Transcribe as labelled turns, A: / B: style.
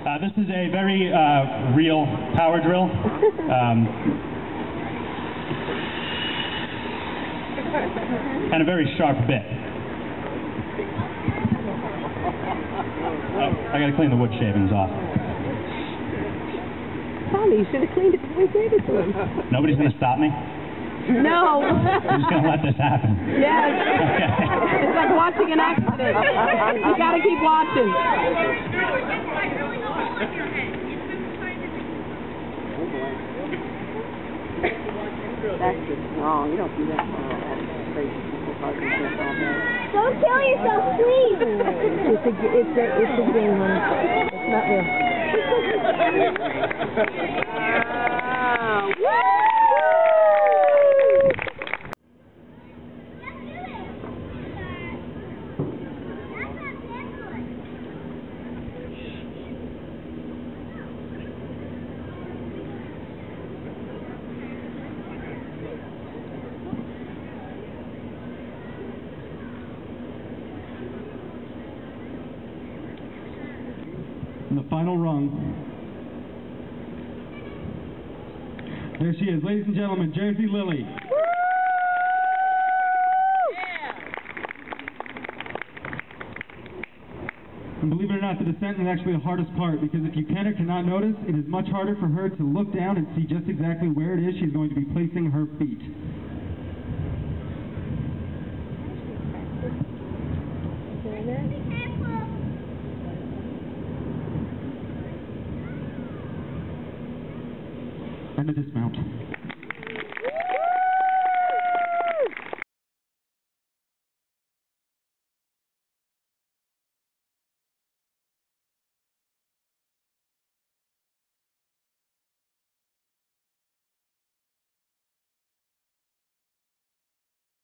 A: This is a very real power drill. And a very sharp bit. Oh, I gotta clean the wood shavings off.
B: Tommy, you should have cleaned it before we gave it to him.
A: Nobody's gonna stop me?
B: No.
A: I'm just gonna let this happen.
B: Yes.
A: Okay.
B: It's like watching an accident. You gotta keep watching. That's just wrong. You don't do that for crazy people.
C: Don't kill yourself, please.
B: It's a game, honey. It's not real.
D: And the final rung. There she is, ladies and gentlemen, Jersey Lily. And believe it or not, the descent is actually the hardest part, because if you can or cannot notice, it is much harder for her to look down and see just exactly where it is she's going to be placing her feet. And a dismount.